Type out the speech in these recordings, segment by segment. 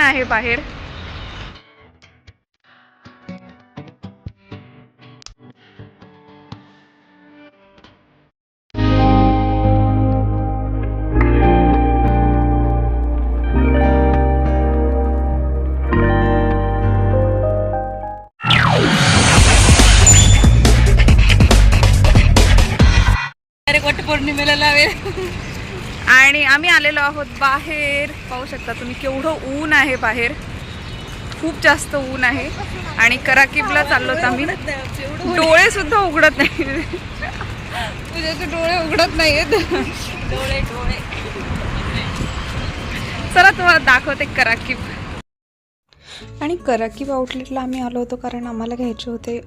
आहे बाहेर. वटपौर्णिमेला लावेल. आणि आम्ही आलेलो आहोत बाहेर. पाहू शकता तुम्ही केवढं ऊन आहे बाहेर, खूप जास्त ऊन आहे. आणि कराकीबला चाललो होतो आम्ही. डोळे सुद्धा उघडत नाही. तुझ्याचे डोळे उघडत नाहीयेत. डोळे डोळे. चला तुम्हाला दाखवते कराकीब. आणि कराकीब आउटलेटला आम्ही आलो होतो कारण आम्हाला घ्यायचे होते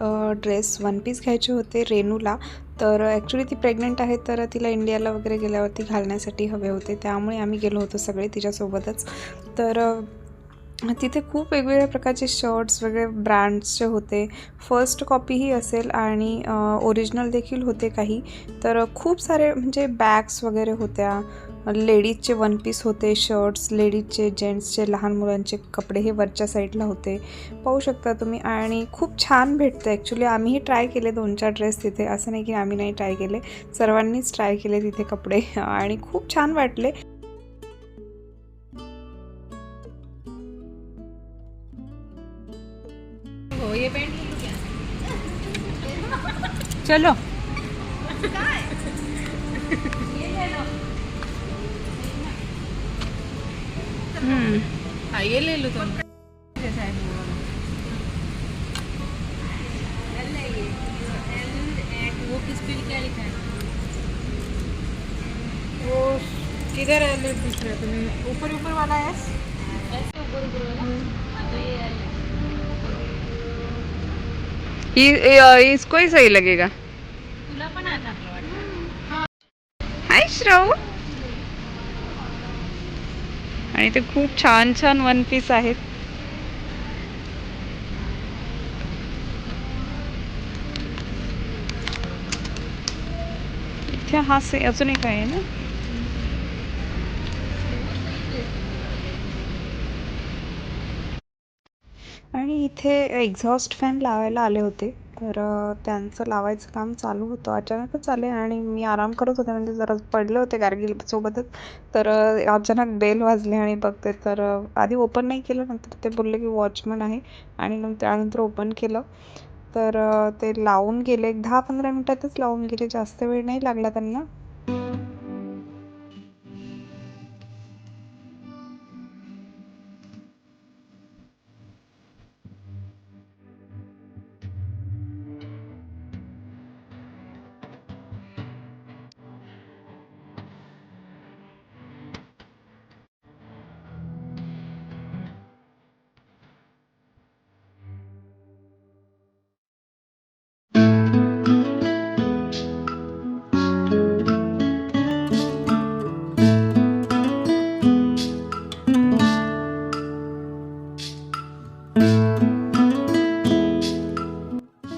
ड्रेस, वन पीस घ्यायचे होते रेनूला. तर ॲक्च्युली ती प्रेग्नंट आहे, तर तिला इंडियाला वगैरे गेल्यावरती घालण्यासाठी हवे होते, त्यामुळे आम्ही गेलो होतो सगळे तिच्यासोबतच. तर तिथे खूप वेगवेगळ्या प्रकारचे शर्ट्स वेगळे ब्रँड्सचे होते. फर्स्ट कॉपीही असेल आणि ओरिजिनल देखील होते काही. तर खूप सारे म्हणजे बॅग्स वगैरे होत्या. लेडीजचे वन पीस होते, शर्ट्स, लेडीजचे, जेंट्सचे, लहान मुलांचे कपडे हे वरच्या साईडला होते, पाहू शकता तुम्ही. आणि खूप छान भेटतं ॲक्च्युली. आम्हीही ट्राय केले 2-4 ड्रेस तिथे, असं नाही की आम्ही नाही ट्राय केले, सर्वांनीच ट्राय केले तिथे कपडे आणि खूप छान वाटले. हो, ये पॅन्ट चलो. ये ले लो तुम. वो किस पे क्या लिखा है? वो किधर है? ले पूछ रहे तुम्हें. ऊपर ऊपर वाला है. ऐसे ऊपर ऊपर वाला. तो ये इसको ही सही लगेगा. तुला पण आता वाटतं. हाय श्रव. आणि ते खूप छान छान वन पीस आहेत. इथे हा से अजून एक आहे ना. आणि इथे एक्झॉस्ट फॅन लावायला आले होते, तर त्यांचं लावायचं काम चालू होतं. अचानकच आले आणि मी आराम करत होते, म्हणजे जरा पडले होते गार्गीसोबतच. तर अचानक बेल वाजले आणि बघते तर आधी ओपन नाही केलं, नंतर ते बोलले की वॉचमन आहे आणि त्यानंतर ओपन केलं. तर ते लावून गेले, एक 10-15 मिनटातच लावून गेले, जास्त वेळ नाही लागला त्यांना.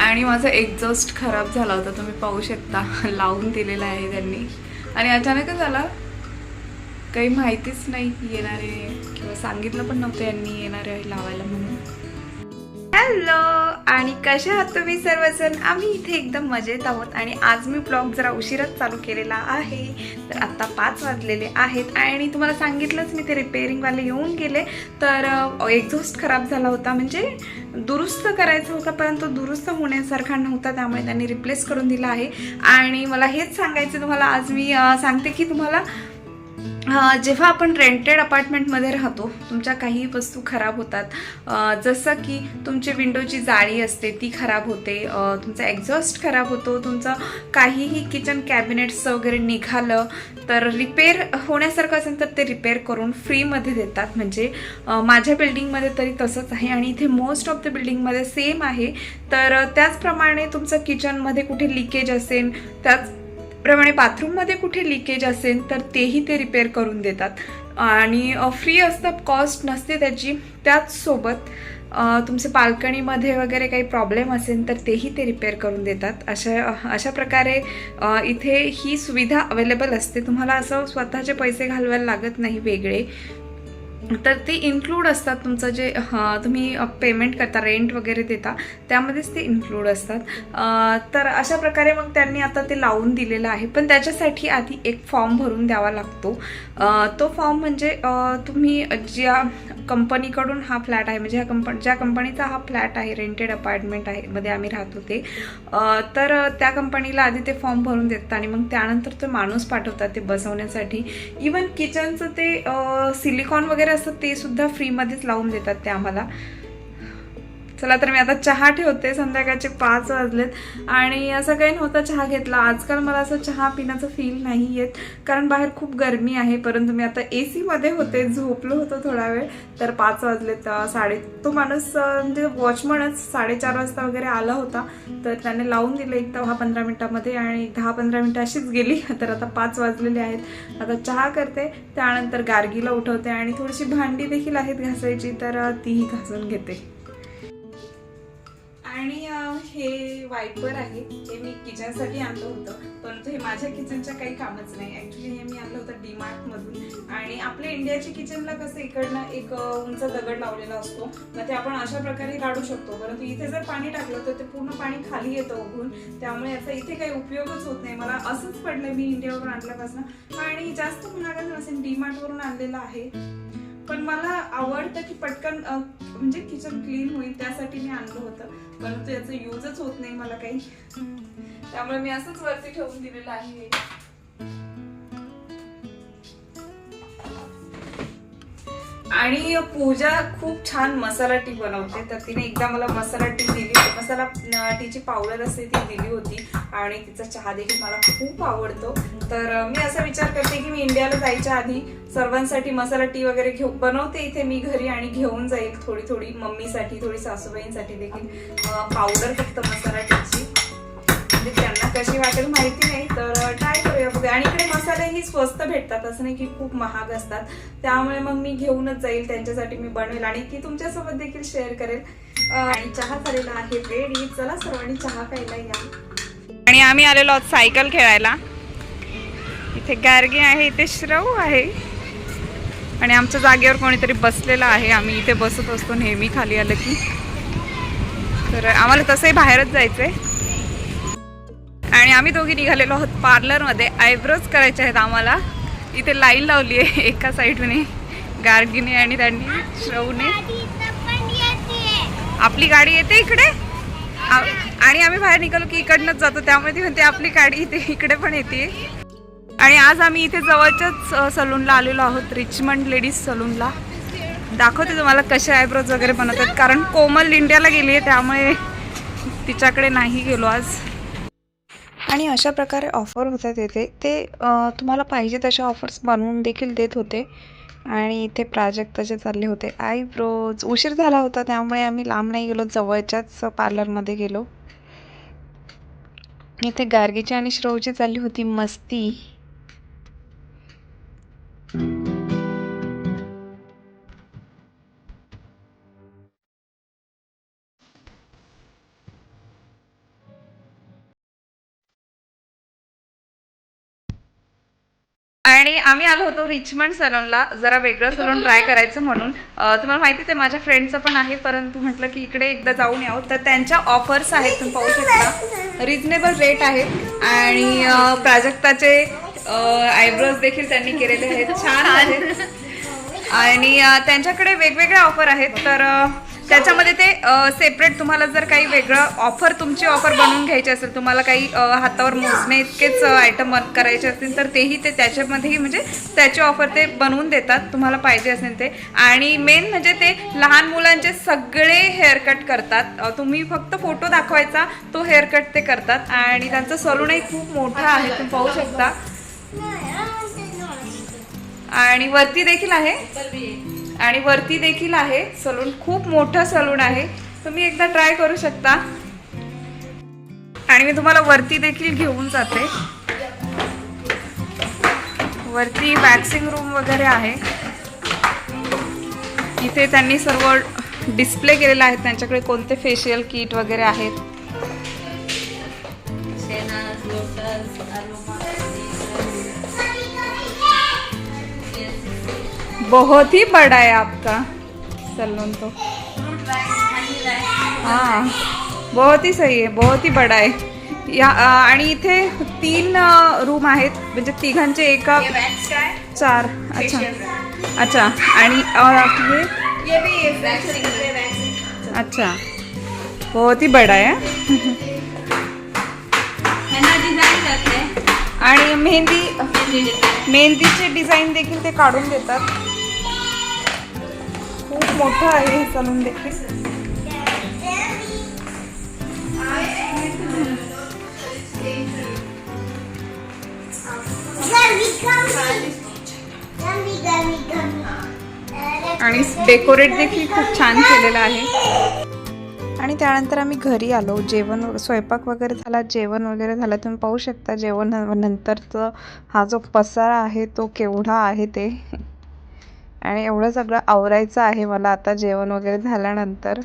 आणि माझा एक्झॉस्ट खराब झाला होता, तुम्ही पाहू शकता. लावून दिलेला आहे त्यांनी आणि अचानकच आला. काही माहितीच नाही येणार आहे किंवा सांगितलं पण नव्हतं यांनी येणार आहे लावायला म्हणून. हॅलो आणि कशा आहात तुम्ही सर्वजण. आम्ही इथे एकदम मजेत आहोत. आणि आज मी ब्लॉग जरा उशिराच चालू केलेला आहे. तर आत्ता 5 वाजलेले आहेत आणि तुम्हाला सांगितलंच मी ते रिपेअरिंगवाले येऊन गेले. तर एक्झॉस्ट खराब झाला होता, म्हणजे दुरुस्त करायचा होता, परंतु दुरुस्त होण्यासारखा नव्हता, त्यामुळे त्यांनी रिप्लेस करून दिला आहे. आणि मला हेच सांगायचं तुम्हाला, आज मी सांगते की तुम्हाला जेव्हा आपण रेंटेड अपार्टमेंटमध्ये राहतो, तुमच्या काही वस्तू खराब होतात. जसं की तुमची विंडोची जाळी असते ती खराब होते, तुमचा एक्झॉस्ट खराब होतो, तुमचं काहीही किचन कॅबिनेट्स वगैरे निघालं तर रिपेअर होण्यासारखं असेल तर ते रिपेअर करून फ्रीमध्ये देतात. म्हणजे माझ्या बिल्डिंगमध्ये तरी तसंच आहे आणि इथे मोस्ट ऑफ द बिल्डिंगमध्ये सेम आहे. तर त्याचप्रमाणे तुमचं किचनमध्ये कुठे लिकेज असेल, त्याचप्रमाणे बाथरूममध्ये कुठे लिकेज असेल तर तेही ते रिपेअर करून देतात. आणि फ्री असतं, कॉस्ट नसते त्याची. त्याचसोबत तुमचे बाल्कनीमध्ये वगैरे काही प्रॉब्लेम असेल तर तेही ते रिपेअर करून देतात. अशा प्रकारे इथे ही सुविधा अवेलेबल असते. तुम्हाला असं स्वतःचे पैसे घालवायला लागत नाही वेगळे. तर ते इन्क्लूड असतात. तुमचं जे तुम्ही पेमेंट करता, रेंट वगैरे देता, त्यामध्येच ते इन्क्लूड असतात. तर अशा प्रकारे मग त्यांनी आता ते लावून दिलेलं आहे. पण त्याच्यासाठी आधी एक फॉर्म भरून द्यावा लागतो. तो फॉर्म म्हणजे तुम्ही ज्या कंपनीकडून हा फ्लॅट आहे, म्हणजे ज्या कंपनीचा हा फ्लॅट आहे, रेंटेड अपार्टमेंट आहे मध्ये आम्ही राहतो ते, तर त्या कंपनीला आधी ते फॉर्म भरून देतात आणि मग त्यानंतर तो माणूस पाठवतात ते बसवण्यासाठी. इवन किचनचं ते सिलिकॉन वगैरे असतं ते सुद्धा फ्रीमध्येच लावून देतात ते आम्हाला. चला तर मी आता चहा ठेवते. संध्याकाळचे 5 वाजलेत आणि असं काही नव्हतं चहा घेतला. आजकाल मला असं चहा पिण्याचं फील नाही येत, कारण बाहेर खूप गरमी आहे. परंतु मी आता AC मध्ये होते, झोपलो होतो थोडा वेळ. तर 5 वाजलेत. तो माणूस म्हणजे वॉचमनच 4:30 वाजता वगैरे आला होता. तर त्याने लावून दिलं एक 10-15 मिनिटामध्ये आणि 10-15 मिनिटं अशीच गेली. तर आता 5 वाजलेले आहेत. आता चहा करते, त्यानंतर गार्गीला उठवते आणि थोडीशी भांडी देखील आहेत घासायची, तर तीही घासून घेते. आणि हे वायपर आहे, हे मी किचनसाठी आणलं होतं, परंतु हे माझ्या किचनच्या काही कामच नाही. ॲक्च्युली हे मी आणलं होतं DMart आणि आपल्या इंडियाच्या किचनला कसं इकडनं एक उंच दगड लावलेला असतो, मग ते आपण अशा प्रकारे काढू शकतो. परंतु इथे जर पाणी टाकलं तर ते पूर्ण पाणी खाली येतं उघडून, त्यामुळे याचा इथे काही उपयोगच होत नाही. मला असंच पडलं मी इंडियावरून आणल्यापासून, आणि जास्त महागच नसेल, DMart वरून आणलेलं आहे. पण मला आवडतं की पटकन म्हणजे किचन क्लीन होईल, त्यासाठी मी आणलं होतं. परंतु याचं यूजच होत नाही मला काही, त्यामुळे मी असंच वरती ठेवून दिलेलं आहे. आणि पूजा खूप छान मसाला टी बनवते, तर तिने एकदा मला मसाला टी दिली, मसाला टीची पावडर असते ती दिली होती आणि तिचा चहा देखील मला खूप आवडतो. तर मी असा विचार करते की मी इंडियाला जायच्या आधी सर्वांसाठी मसाला टी वगैरे बनवते इथे मी घरी आणि घेऊन जाईल थोडी मम्मीसाठी, थोडी सासूबाईंसाठी देखील पावडर फक्त मसाला टीची, म्हणजे त्यांना कशी वाटेल माहिती नाही, तर ट्राय करूया बघूया. आणि इकडे मसालेही स्वस्त भेटतात, असं नाही की खूप महाग असतात, त्यामुळे मग मी घेऊनच जाईल त्यांच्यासाठी, मी बनवेल आणि ती तुमच्यासोबत देखील शेअर करेल. आणि चहा झालेला आहे रेडी. चला सर्वांनी चहा प्यायला या. आणि आम्ही आलेलो आहोत सायकल खेळायला. इथे गार्गी आहे, इथे श्रव आहे आणि आमच्या जागेवर कोणीतरी बसलेला आहे. आम्ही इथे बसत असतो नेहमी खाली आलं की. तर आम्हाला तसंही बाहेरच जायचंय आणि आम्ही दोघी निघालेलो आहोत पार्लरमध्ये. आयब्रोज करायचे आहेत आम्हाला. इथे लाईन लावली आहे एका साईडने गार्गीने आणि त्यांनी श्रवने. आपली गाडी येते इकडे आणि आम्ही बाहेर निघालो की इकडनंच जातो, त्यामुळे ती म्हणते आपली गाडी इथे इकडे पण येते. आणि आज आम्ही इथे जवळच्याच सलूनला आलेलो आहोत, रिचमंड लेडीज सलूनला. दाखवते तुम्हाला कसे आयब्रोज वगैरे बनवतात, कारण कोमल इंडियाला गेली आहे त्यामुळे तिच्याकडे नाही गेलो आज. आणि अशा प्रकारे ऑफर होतात येथे, ते तुम्हाला पाहिजे तशा ऑफर्स बनवून देखील देत होते. आणि इथे प्राजक्ताचे चालले होते आयब्रोज. उशीर झाला होता त्यामुळे आम्ही लांब नाही गेलो, जवळच्याच पार्लरमध्ये गेलो. इथे गार्गीची आणि श्रवची चालली होती मस्ती. आणि आम्ही आलो होतो रिचमंड सलूनला, जरा वेगळं सलून ट्राय करायचं म्हणून. तुम्हाला माहितीच आहे माझ्या फ्रेंडचं पण आहे, परंतु म्हटलं की इकडे एकदा जाऊन यावं. तर त्यांच्या ऑफर्स आहेत, तुम्ही पाहू शकता, रिजनेबल रेट आहेत. आणि प्राजक्ताचे आयब्रोज देखील त्यांनी केलेले आहेत, छान आहेत. आणि त्यांच्याकडे वेगवेगळ्या ऑफर आहेत, तर त्याच्यामध्ये ते सेपरेट तुम्हाला जर काही वेगळं तुमची ऑफर बनवून घ्यायची असेल, तुम्हाला काही हातावर मोजणे इतकेच आयटम करायचे असतील, तर तेही ते त्याच्यामध्येही म्हणजे त्याची ऑफर ते बनवून देतात तुम्हाला पाहिजे असेल ते. आणि मेन म्हणजे ते लहान मुलांचे सगळे हेअरकट करतात. तुम्ही फक्त फोटो दाखवायचा, तो हेअरकट ते करतात. आणि त्यांचं सलूनही खूप मोठं आहे, तुम्ही पाहू शकता. आणि वरती देखील आहे सलून, खूप मोठं सलून आहे, तुम्ही एकदा ट्राय करू शकता. आणि मी तुम्हाला वरती देखील घेऊन जाते. वरती वॅक्सिंग रूम वगैरे आहे. इथे त्यांनी सर्व डिस्प्ले केलेला आहे, त्यांच्याकडे कोणते फेशियल किट वगैरे आहेत. बहुत ही बड़ा है आपका सैलून तो। हाँ बहुत ही सही आहे, बहुत ही बडा आहे या आणि इथे 3 रूम आहेत म्हणजे तिघांचे एका 4 अच्छा अच्छा आणि ये भी वैक्सिंग अच्छा बहुत ही बड़ा है आणि मेहंदीचे डिझाईन देखील ते काढून देतात. खूप मोठं आहे हे सलून देखील. आणि डेकोरेट देखील खूप छान केलेलं आहे. आणि त्यानंतर आम्ही घरी आलो. स्वयंपाक वगैरे झाला, जेवण वगैरे झालं. तुम्ही पाहू शकता जेवण नंतरचं हा जो पसारा आहे तो केवढा आहे ते. आणि एवढं सगळं आवरायचं आहे मला आता जेवण वगैरे झाल्यानंतर.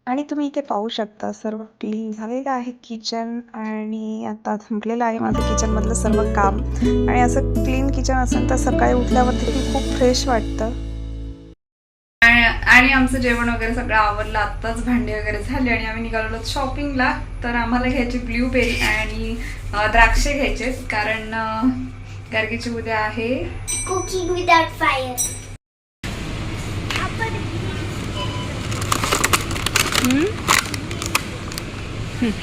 आणि तुम्ही इथे पाहू शकता सर्व क्लीन झालेलं आहे किचन. आणि आता संपलेलं आहे माझं किचनमधलं सर्व काम. आणि असं क्लीन किचन असेल तर सकाळी उठल्यावर देखील खूप फ्रेश वाटतं. आणि आमचं जेवण वगैरे सगळं आवरलं. आत्ताच भांडी वगैरे झाली आणि आम्ही निघालो शॉपिंगला. तर आम्हाला घ्यायची ब्लूबेरी आणि द्राक्षे घ्यायचे कारण गार्गीची उद्या आहे कुकिंग विदाउट फायर.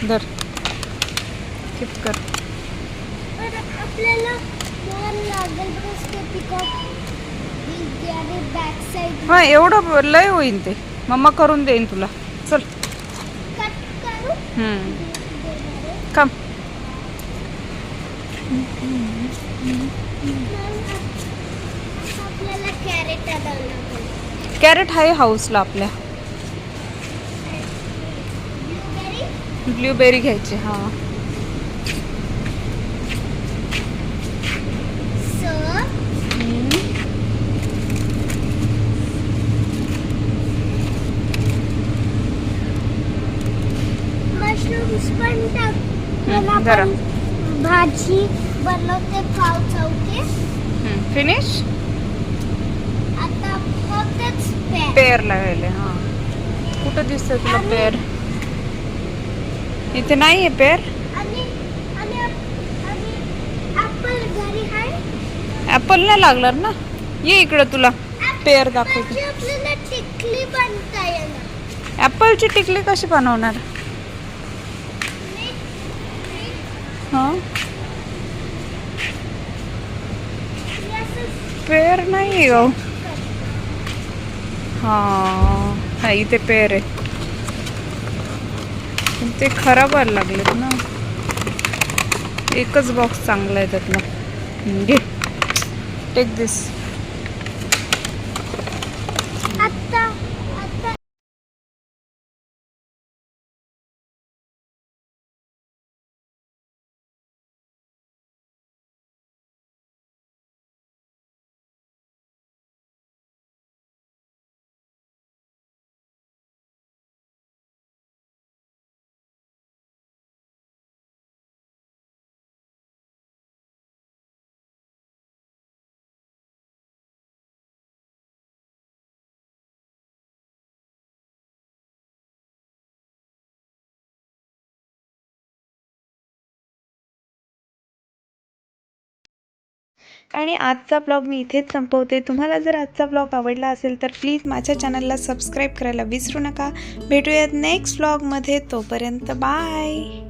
दर किप कर. आपल्याला लागेल बॅक साइड हां एवढं लय होईल ते. मम्मा करून देईन तुला. चल कट करू. कम. आपल्याला कॅरेट आणावं लागेल. कॅरेट आहे हाऊसला आपल्या. ब्लूबेरी घ्यायची. हां मशरूम्स पण टाक. मला जरा. पण भाजी बनवते पाव चौके. फिनिश. आता फक्तच पेअर लावले. हां कुठं दिसतंय तुला पेअर? इथे नाही आहे पेअर. आणि आणि आणि ऍपल घरी आहे. ऍपल नाही लागणार ना. ये इकडं तुला पेअर दाखवते. आपल्याला टिकली बनता येणार. ॲपलची टिकली कशी बनवणार? हां, पेर नाही हो. हां, इथे पेर आहे, पण ते खराब व्हायला लागलेत ना. एकच बॉक्स चांगला आहे त्यातनं. घे, टेक दिस. आता आता आणि आजचा ब्लॉग मी इथेच संपवते. तुम्हाला जर आजचा ब्लॉग आवडला असेल तर प्लीज माझ्या चॅनलला सबस्क्राईब करायला विसरू नका. भेटूयात नेक्स्ट ब्लॉगमध्ये. तोपर्यंत बाय.